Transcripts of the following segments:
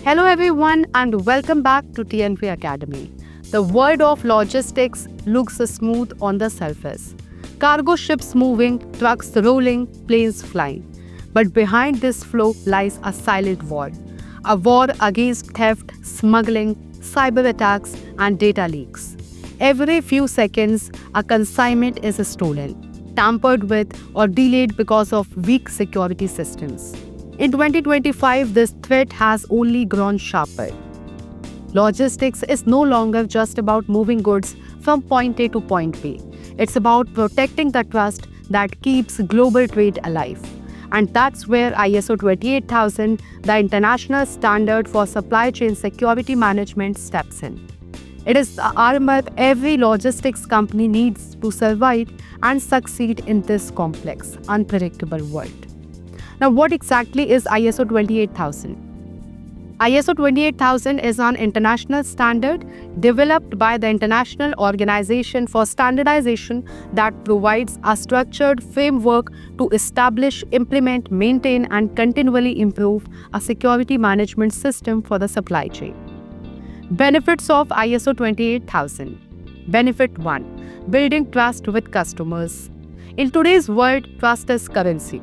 Hello everyone and welcome back to TNP Academy. The world of logistics looks smooth on the surface. Cargo ships moving, trucks rolling, planes flying. But behind this flow lies a silent war. A war against theft, smuggling, cyber attacks and data leaks. Every few seconds, a consignment is stolen, tampered with or delayed because of weak security systems. In 2025, this threat has only grown sharper. Logistics is no longer just about moving goods from point A to point B. It's about protecting the trust that keeps global trade alive. And that's where ISO 28000, the international standard for supply chain security management, steps in. It is the armor every logistics company needs to survive and succeed in this complex, unpredictable world. Now, what exactly is ISO 28000? ISO 28000 is an international standard developed by the International Organization for Standardization that provides a structured framework to establish, implement, maintain, and continually improve a security management system for the supply chain. Benefits of ISO 28000. Benefit 1. Building trust with customers. In today's world, trust is currency.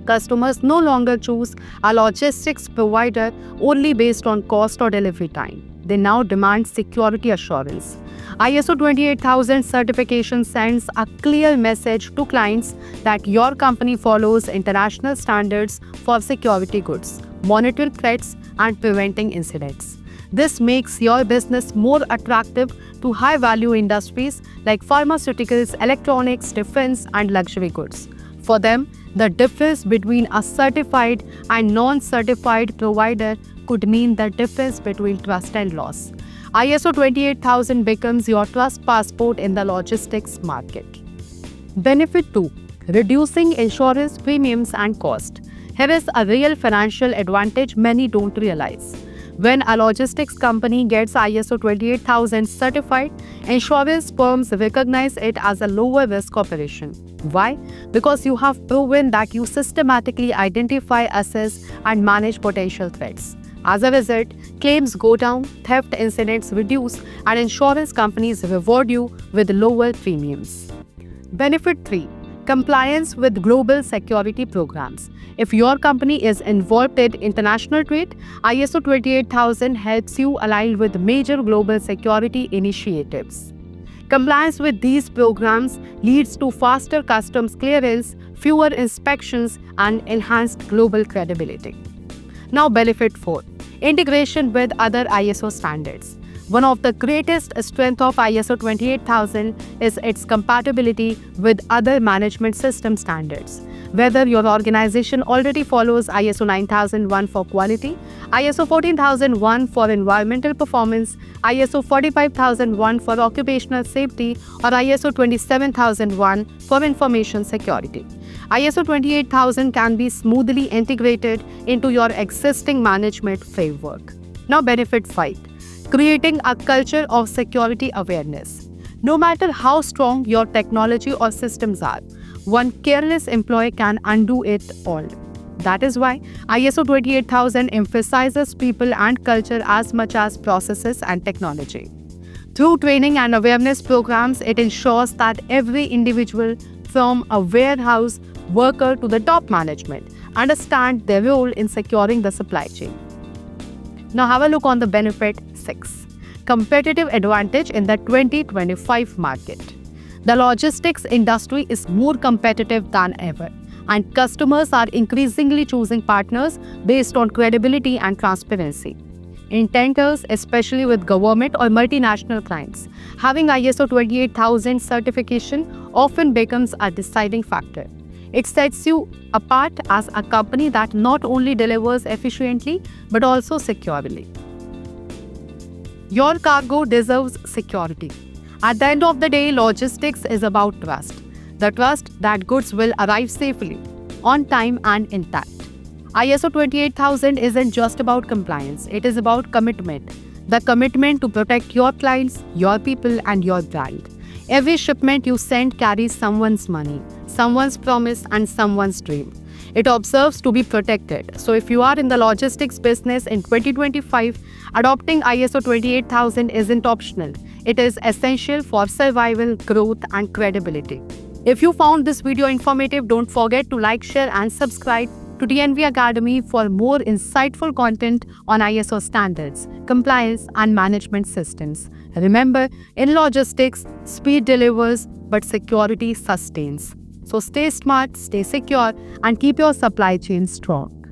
Customers no longer choose a logistics provider only based on cost or delivery time. They now demand security assurance. ISO 28000 certification sends a clear message to clients that your company follows international standards for security goods, monitoring threats, and preventing incidents. This makes your business more attractive to high-value industries like pharmaceuticals, electronics, defense, and luxury goods. For them, the difference between a certified and non-certified provider could mean the difference between trust and loss. ISO 28000 becomes your trust passport in the logistics market. Benefit 2. Reducing insurance premiums and cost. Here is a real financial advantage many don't realize. When a logistics company gets ISO 28000 certified, insurance firms recognize it as a lower risk operation. Why? Because you have proven that you systematically identify, assess, and manage potential threats. As a result, claims go down, theft incidents reduce, and insurance companies reward you with lower premiums. Benefit 3. Compliance with global security programs. If your company is involved in international trade, ISO 28000 helps you align with major global security initiatives. Compliance with these programs leads to faster customs clearance, fewer inspections, and enhanced global credibility. Now, benefit 4. Integration with other ISO standards. One of the greatest strengths of ISO 28000 is its compatibility with other management system standards. Whether your organization already follows ISO 9001 for quality, ISO 14001 for environmental performance, ISO 45001 for occupational safety, or ISO 27001 for information security. ISO 28000 can be smoothly integrated into your existing management framework. Now, benefit 5. Creating a culture of security awareness. No matter how strong your technology or systems are, one careless employee can undo it all. That is why ISO 28000 emphasizes people and culture as much as processes and technology. Through training and awareness programs, it ensures that every individual, from a warehouse worker to the top management, understand their role in securing the supply chain. Now have a look on the benefit 6. Competitive advantage in the 2025 market. The logistics industry is more competitive than ever, and customers are increasingly choosing partners based on credibility and transparency. In tenders, especially with government or multinational clients, having ISO 28000 certification often becomes a deciding factor. It sets you apart as a company that not only delivers efficiently but also securely. Your cargo deserves security. At the end of the day, logistics is about trust. The trust that goods will arrive safely, on time and intact. ISO 28000 isn't just about compliance, it is about commitment. The commitment to protect your clients, your people, and your brand. Every shipment you send carries someone's money, someone's promise, and someone's dream. It observes to be protected. So if you are in the logistics business in 2025, adopting ISO 28000 isn't optional. It is essential for survival, growth, and credibility. If you found this video informative, don't forget to like, share, and subscribe to TNV Academy for more insightful content on ISO standards, compliance, and management systems. Remember, in logistics, speed delivers, but security sustains. So stay smart, stay secure, and keep your supply chain strong.